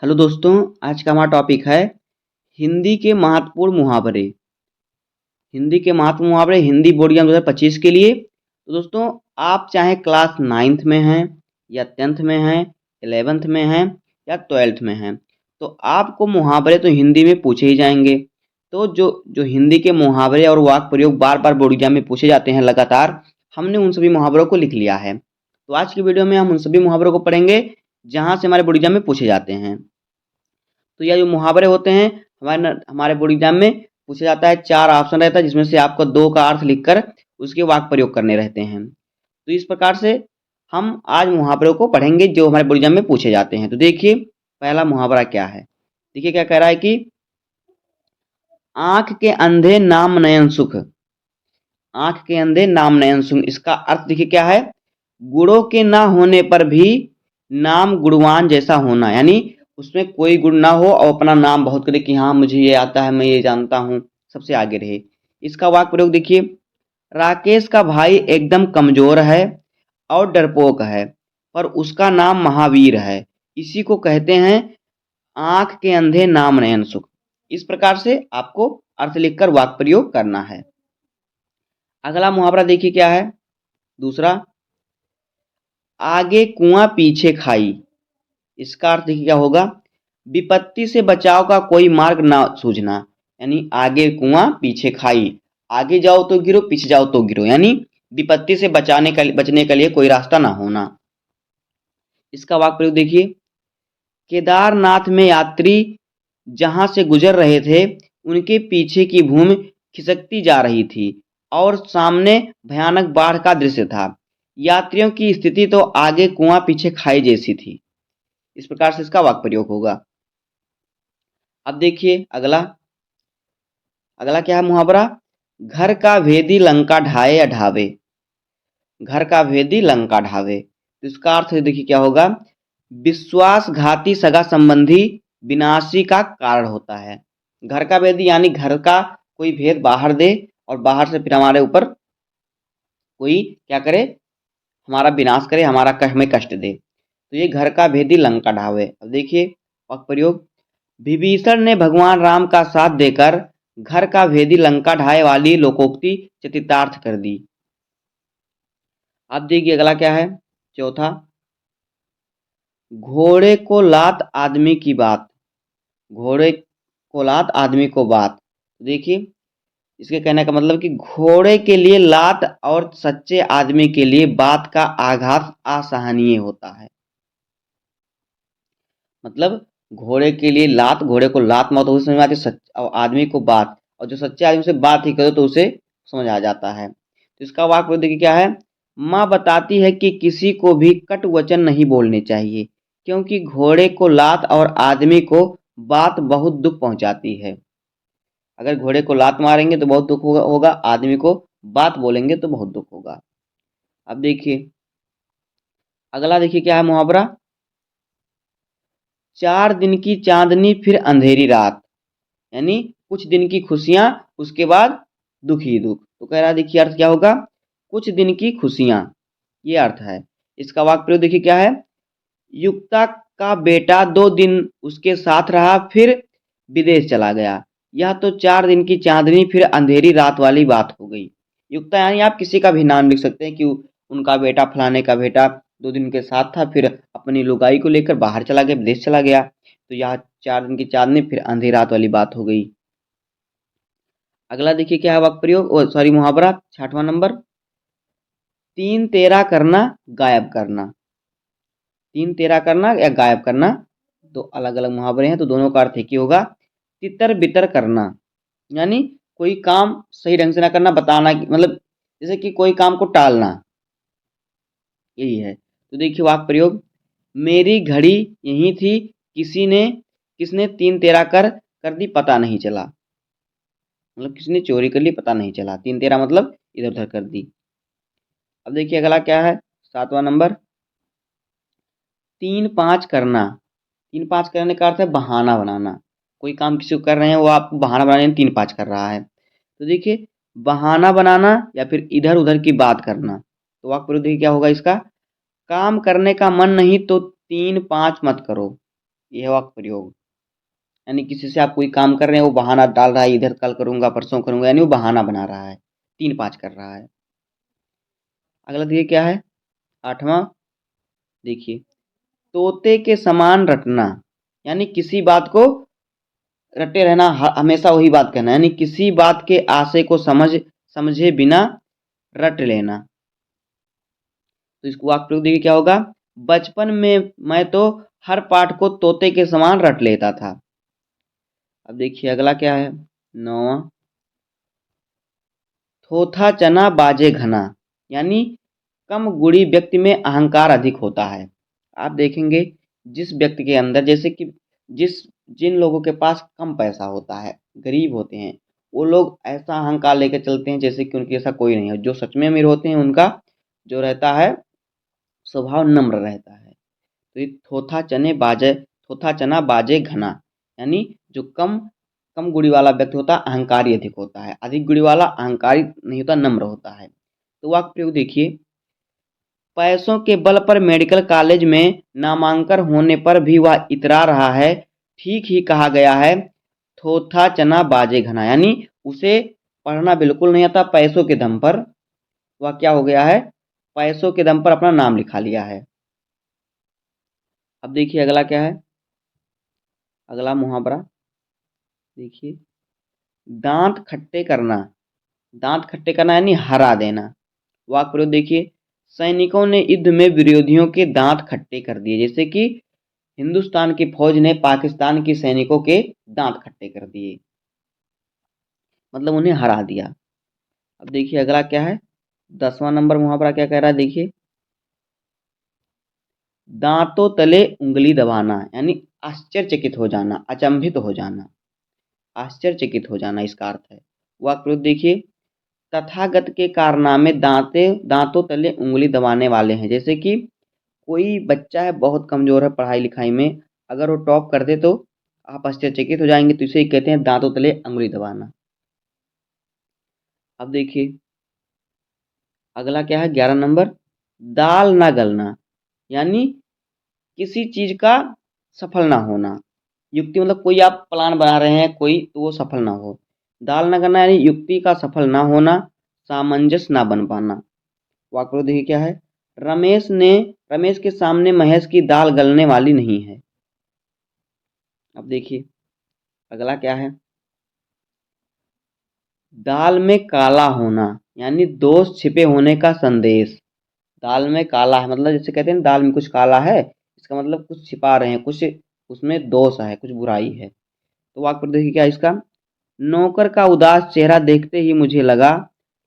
Hello दोस्तों, आज का हमारा टॉपिक है हिंदी के महत्वपूर्ण मुहावरे। हिंदी के महत्वपूर्ण मुहावरे हिंदी बोर्ड एग्जाम 2025 के लिए। तो दोस्तों, आप चाहे क्लास 9th में हैं या 10th में हैं, 11th में हैं या 12th में हैं, तो आपको मुहावरे तो हिंदी में पूछे ही जाएंगे। तो जो जो हिंदी के मुहावरे और वाक्य प्रयोग बार बार बोर्ड एग्जाम में पूछे जाते हैं लगातार, हमने उन सभी मुहावरों को लिख लिया है। तो आज की वीडियो में हम उन सभी मुहावरों को पढ़ेंगे जहाँ से हमारे बोर्ड एग्जाम में पूछे जाते हैं। तो यह जो मुहावरे होते हैं हमारे बोर्ड एग्जाम में पूछा जाता है। 4 ऑप्शन रहता है जिसमें से आपको 2 का अर्थ लिखकर उसके वाक्य प्रयोग करने रहते हैं। तो इस प्रकार से हम आज मुहावरों को पढ़ेंगे जो हमारे बोर्ड एग्जाम में पूछे जाते हैं। तो देखिए, पहला मुहावरा क्या है। देखिए क्या कह रहा है कि आंख के अंधे नाम नयन सुख। आंख के अंधे नाम नयन सुख, इसका अर्थ देखिए क्या है। गुणों के ना होने पर भी नाम गुणवान जैसा होना, यानी उसमें कोई गुण ना हो और अपना नाम बहुत करे कि हाँ मुझे ये आता है, मैं ये जानता हूँ, सबसे आगे रहे। इसका वाक्य प्रयोग देखिए, राकेश का भाई एकदम कमजोर है और डरपोक है, पर उसका नाम महावीर है, इसी को कहते हैं आंख के अंधे नाम नयन सुख। इस प्रकार से आपको अर्थ लिखकर वाक्य प्रयोग करना है। अगला मुहावरा देखिए क्या है, दूसरा, आगे कुआं पीछे खाई। इसका अर्थ देखिए क्या होगा, विपत्ति से बचाव का कोई मार्ग ना सूझना, यानी आगे कुआं पीछे खाई, आगे जाओ तो गिरो, पीछे जाओ तो गिरो, यानी विपत्ति से बचने के लिए कोई रास्ता ना होना। इसका वाक्य प्रयोग देखिए, केदारनाथ में यात्री जहां से गुजर रहे थे उनके पीछे की भूमि खिसकती जा रही थी और सामने भयानक बाढ़ का दृश्य था। यात्रियों की स्थिति तो आगे कुआं पीछे खाई जैसी थी। इस प्रकार से इसका वाक्य प्रयोग होगा। अब देखिए अगला, अगला क्या है मुहावरा, घर का भेदी लंका ढाए या ढावे। घर का भेदी लंका ढावे, तो इसका अर्थ देखिए क्या होगा, विश्वासघाती सगा संबंधी विनाशी का कारण होता है। घर का भेदी यानी घर का कोई भेद बाहर दे और बाहर से फिर हमारे ऊपर कोई क्या करे, हमारा विनाश करे, हमें कष्ट दे, तो ये घर का भेदी लंका ढावे। अब देखिए वाक्य प्रयोग, विभीषण ने भगवान राम का साथ देकर घर का भेदी लंका ढाए वाली लोकोक्ति चरितार्थ कर दी। अब देखिए अगला क्या है, चौथा, घोड़े को लात आदमी की बात। घोड़े को लात आदमी को बात, देखिए इसके कहने का मतलब कि घोड़े के लिए लात और सच्चे आदमी के लिए बात का आघात असहनीय होता है। मतलब घोड़े के लिए लात, घोड़े को लात मत हो समझ में आती, और आदमी को बात, और जो सच्चे आदमी से बात ही करो तो उसे समझ आ जाता है। तो इसका वाक्य देखिए क्या है, माँ बताती है कि किसी को भी कट वचन नहीं बोलने चाहिए क्योंकि घोड़े को लात और आदमी को बात बहुत दुख पहुंचाती है। अगर घोड़े को लात मारेंगे तो बहुत दुख होगा, आदमी को बात बोलेंगे तो बहुत दुख होगा। अब देखिए अगला, देखिए क्या है मुहावरा, 4 दिन की चांदनी फिर अंधेरी रात, यानी कुछ दिन की खुशियां उसके बाद दुख ही दुख। तो कह रहा देखिए अर्थ क्या होगा, कुछ दिन की खुशियां, ये अर्थ है। इसका वाक्य प्रयोग देखिए क्या है, युक्ता का बेटा 2 दिन उसके साथ रहा फिर विदेश चला गया, यह तो 4 दिन की चांदनी फिर अंधेरी रात वाली बात हो गई। युक्ता यानी आप किसी का भी नाम लिख सकते हैं कि उनका बेटा, फलाने का बेटा 2 दिन के साथ था, फिर अपनी लुगाई को लेकर बाहर चला गया, विदेश चला गया, तो यह 4 दिन की चांदनी फिर अंधेरी रात वाली बात हो गई। अगला देखिए क्या है वाक्य प्रयोग, सॉरी मुहावरा 6वां नंबर, 3 तेरा करना गायब करना। 3 तेरा करना या गायब करना तो अलग अलग मुहावरे हैं, तो दोनों का अर्थ एक ही होगा, तितर बितर करना, यानी कोई काम सही ढंग से ना करना, बताना मतलब जैसे कि कोई काम को टालना, यही है। तो देखिए वाक्य प्रयोग, मेरी घड़ी यही थी, किसने 3 तेरा कर दी पता नहीं चला, मतलब किसने चोरी कर ली पता नहीं चला, 3 तेरा मतलब इधर उधर कर दी। अब देखिए अगला क्या है, 7वां नंबर, 3-5 करना। 3-5 करने का अर्थ है बहाना बनाना, कोई काम किसी को कर रहे हैं, वो आपको बहाना बनाने 3-5 कर रहा है। तो देखिए बहाना बनाना या फिर इधर उधर की बात करना, तो वाक्य प्रयोग देखिए क्या होगा इसका, काम करने का मन नहीं तो 3-5 मत करो, ये है वाक्य प्रयोग। यानी किसी से आप कोई काम कर रहे हैं, वो बहाना डाल रहा है, इधर कल करूंगा परसों करूंगा, यानी वो बहाना बना रहा है, 3-5 कर रहा है। अगला देखिए क्या है, 8वां। देखिए, तोते के समान रटना, यानी किसी बात को रटे रहना, हमेशा वही बात कहना, यानी किसी बात के आशय को समझे बिना रट लेना। तो इसको वाक्य प्रयोग देखिए क्या होगा, बचपन में मैं तो हर पाठ को तोते के समान रट लेता था। अब देखिए अगला क्या है, 9वां। थोथा चना बाजे घना, यानी कम गुणी व्यक्ति में अहंकार अधिक होता है। आप देखेंगे जिस व्यक्ति के अंदर, जैसे कि जिन लोगों के पास कम पैसा होता है, गरीब होते हैं, वो लोग ऐसा अहंकार लेकर चलते हैं जैसे कि उनके ऐसा कोई नहीं है। जो सच में अमीर होते हैं उनका जो रहता है स्वभाव नम्र रहता है। तो ये थोथा चना बाजे घना, यानी जो कम कम गुणी वाला व्यक्ति होता है अहंकारी अधिक होता है, अधिक गुणी वाला अहंकारी नहीं होता, नम्र होता है। तो वाक्य प्रयोग देखिए, पैसों के बल पर मेडिकल कॉलेज में नामांकन होने पर भी वह इतरा रहा है, ठीक ही कहा गया है, थोथा चना बाजे घना, यानी उसे पढ़ना बिल्कुल नहीं आता, पैसों के दम पर वह क्या हो गया है, पैसों के दम पर अपना नाम लिखा लिया है। अब देखिए अगला क्या है, अगला मुहावरा देखिए, दांत खट्टे करना। दांत खट्टे करना यानी हरा देना। वाक्य प्रयोग देखिए, सैनिकों ने युद्ध में विरोधियों के दांत खट्टे कर दिए, जैसे कि हिंदुस्तान की फौज ने पाकिस्तान के सैनिकों के दांत खट्टे कर दिए, मतलब उन्हें हरा दिया। अब देखिए अगला क्या है, 10वां नंबर मुहावरा क्या कह रहा है, देखिए, दांतों तले उंगली दबाना, यानी आश्चर्यचकित हो जाना, अचंभित हो जाना, आश्चर्यचकित हो जाना इसका अर्थ है। वाक्य प्रयोग देखिए, तथागत के कारनामे दांतों तले उंगली दबाने वाले हैं, जैसे कि कोई बच्चा है बहुत कमजोर है पढ़ाई लिखाई में, अगर वो टॉप कर दे तो आप आश्चर्यचकित हो जाएंगे, तो इसे ही कहते हैं दांतों तले उंगली दबाना। अब देखिए अगला क्या है, 11 नंबर, दाल ना गलना, यानी किसी चीज का सफल ना होना। युक्ति मतलब कोई आप प्लान बना रहे हैं कोई, तो वो सफल ना हो। दाल ना गलना यानी युक्ति का सफल ना होना, सामंजस्य ना बन पाना। वाक्य देखिए क्या है, रमेश के सामने महेश की दाल गलने वाली नहीं है। अब देखिए अगला क्या है, दाल में काला होना, यानी दोष छिपे होने का संदेश। दाल में काला है मतलब जैसे कहते हैं ना, दाल में कुछ काला है, इसका मतलब कुछ छिपा रहे हैं, कुछ उसमें दोष है, कुछ बुराई है। तो वाक्य देखिए क्या है इसका, नौकर का उदास चेहरा देखते ही मुझे लग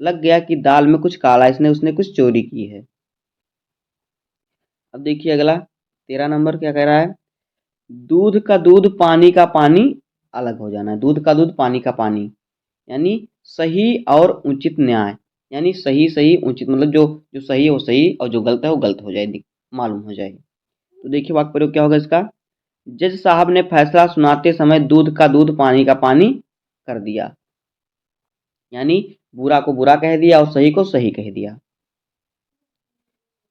गया कि दाल में कुछ काला है, इसने उसने कुछ चोरी की है। अब देखिए अगला 13 नंबर क्या कह रहा है, दूध का दूध पानी का पानी अलग हो जाना है। दूध का दूध पानी का पानी, यानी सही और उचित न्याय, यानी सही सही उचित, मतलब जो जो सही है वो सही और जो गलत है वो गलत हो जाए, मालूम हो जाए। तो देखिए वाक्य प्रयोग क्या होगा इसका, जज साहब ने फैसला सुनाते समय दूध का दूध पानी का पानी कर दिया, यानी बुरा को बुरा कह दिया और सही को सही कह दिया।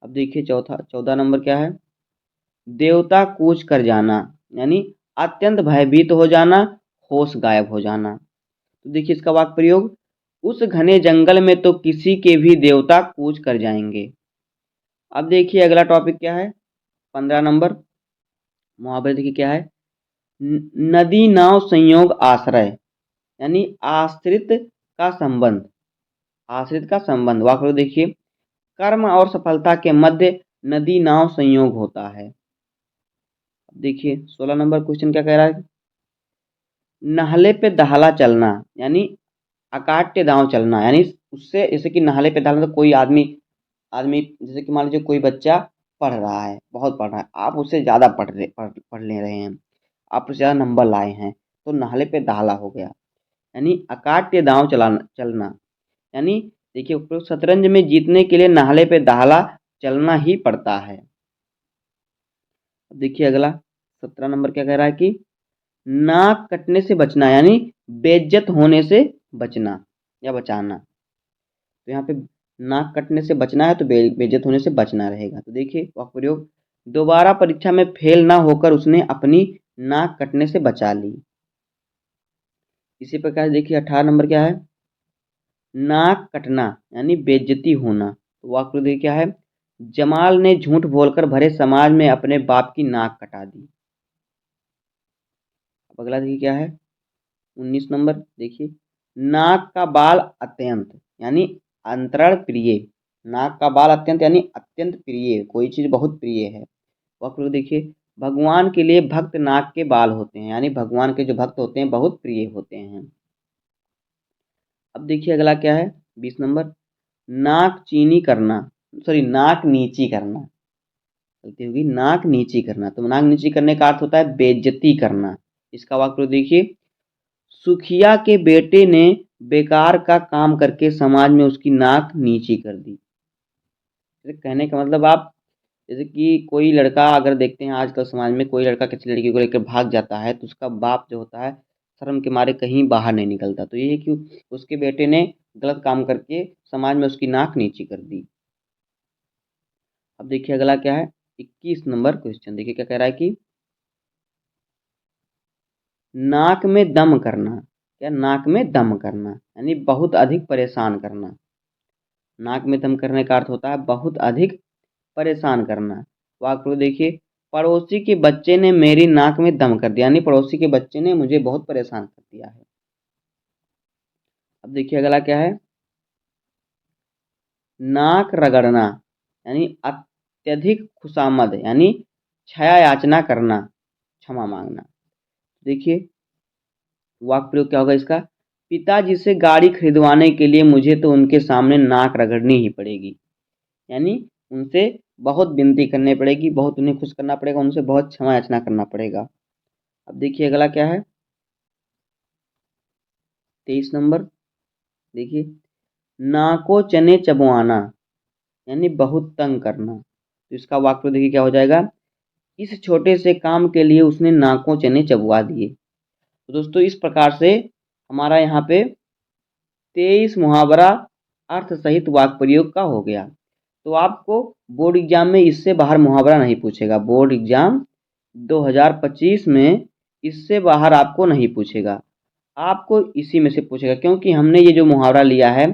अब देखिए 14 नंबर क्या है, देवता कूच कर जाना, यानी अत्यंत भयभीत हो जाना, होश गायब हो जाना। तो देखिए इसका वाक्य प्रयोग, उस घने जंगल में तो किसी के भी देवता कूच कर जाएंगे। अब देखिए अगला टॉपिक क्या है, 15 नंबर मुहावरे देखिए क्या है, नदी नाव संयोग आश्रय, यानी आश्रित का संबंध। वाक्य देखिए, कर्म और सफलता के मध्य नदी नाव संयोग होता है। देखिए 16 नंबर क्वेश्चन क्या कह रहा है, नाहले पे दहला चलना, यानी अकाट्य दांव चलना, यानी उससे जैसे कि नाहले पे दहला, तो कोई आदमी आदमी जैसे कि मान लीजिए कोई बच्चा पढ़ रहा है, बहुत पढ़ रहा है, आप उससे ज़्यादा पढ़ ले रहे हैं, आप उससे ज़्यादा नंबर लाए हैं, तो नाहले पे दाहला हो गया, यानी अकाट्य दांव चलना। यानी देखिए शतरंज में जीतने के लिए नाहले पे दाहला चलना ही पड़ता है। अब देखिए अगला 17 नंबर क्या कह रहा है कि नाक कटने से बचना, यानी बेइज्जत होने से बचना या बचाना। तो यहाँ पे नाक कटने से बचना है, तो बेइज्जत होने से बचना रहेगा। तो देखिए वाक्य प्रयोग, दोबारा परीक्षा में फेल ना होकर उसने अपनी नाक कटने से बचा ली। इसी प्रकार से देखिए 18 नंबर क्या है, नाक कटना यानी बेइज्जती होना। तो वाक्य देखिए क्या है, जमाल ने झूठ बोलकर भरे समाज में अपने बाप की नाक कटा दी। अब अगला देखिए क्या है, 19 नंबर देखिए, नाक का बाल अत्यंत यानी अंतरण प्रिय। नाक का बाल अत्यंत यानी अत्यंत प्रिय, कोई चीज़ बहुत प्रिय है। वाक्य देखिए, भगवान के लिए भक्त नाक के बाल होते हैं, यानी भगवान के जो भक्त होते हैं बहुत प्रिय होते हैं। अब देखिए अगला क्या है, 20 नंबर, नाक चीनी करना, सॉरी नाक नीची करना, गलती होगी, नाक नीची करना। तो नाक नीची करने का अर्थ होता है बेइज्जती करना। इसका वाक्य देखिए, सुखिया के बेटे ने बेकार का काम करके समाज में उसकी नाक नीची कर दी। कहने का मतलब आप, जैसे कि कोई लड़का अगर देखते हैं आजकल समाज में, कोई लड़का किसी लड़की को लेकर भाग जाता है तो उसका बाप जो होता है शर्म के मारे कहीं बाहर नहीं निकलता। तो ये क्यों, उसके बेटे ने गलत काम करके समाज में उसकी नाक नीची कर दी। अब देखिए अगला क्या है, 21 नंबर क्वेश्चन देखिए क्या कह रहा है कि नाक में दम करना। क्या, नाक में दम करना यानी बहुत अधिक परेशान करना। नाक में दम करने का अर्थ होता है बहुत अधिक परेशान करना। वाक्य देखिए, पड़ोसी के बच्चे ने मेरी नाक में दम कर दिया, यानी पड़ोसी के बच्चे ने मुझे बहुत परेशान कर दिया है। अब देखिए अगला क्या है, नाक रगड़ना यानी अत्यधिक खुशामद यानी क्षमा याचना करना, क्षमा मांगना। देखिए वाक्य प्रयोग क्या होगा इसका, पिताजी से गाड़ी खरीदवाने के लिए मुझे तो उनके सामने नाक रगड़नी ही पड़ेगी, यानी उनसे बहुत विनती करनी पड़ेगी, बहुत उन्हें खुश करना पड़ेगा, उनसे बहुत क्षमा याचना करना पड़ेगा। अब देखिए अगला क्या है, 23 नंबर देखिए, नाको चने चबवाना यानी बहुत तंग करना। तो इसका वाक्य देखिए क्या हो जाएगा, इस छोटे से काम के लिए उसने नाकों चने चबवा दिए। तो दोस्तों इस प्रकार से हमारा यहाँ पे 23 मुहावरा अर्थ सहित वाक्य प्रयोग का हो गया। तो आपको बोर्ड एग्जाम में इससे बाहर मुहावरा नहीं पूछेगा, बोर्ड एग्जाम 2025 में इससे बाहर आपको नहीं पूछेगा, आपको इसी में से पूछेगा, क्योंकि हमने ये जो मुहावरा लिया है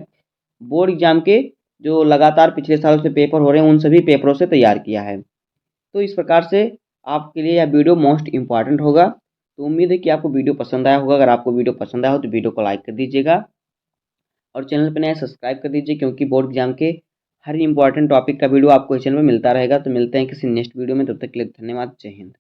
बोर्ड एग्जाम के जो लगातार पिछले सालों से पेपर हो रहे हैं उन सभी पेपरों से तैयार किया है। तो इस प्रकार से आपके लिए यह वीडियो मोस्ट इम्पॉर्टेंट होगा। तो उम्मीद है कि आपको वीडियो पसंद आया होगा। अगर आपको वीडियो पसंद आया हो तो वीडियो को लाइक कर दीजिएगा और चैनल पर नया सब्सक्राइब कर दीजिए, क्योंकि बोर्ड एग्जाम के हर इंपॉर्टेंट टॉपिक का वीडियो आपको इस चैनल में मिलता रहेगा। तो मिलते हैं किसी नेक्स्ट वीडियो में, तब तक के लिए धन्यवाद, जय हिंद।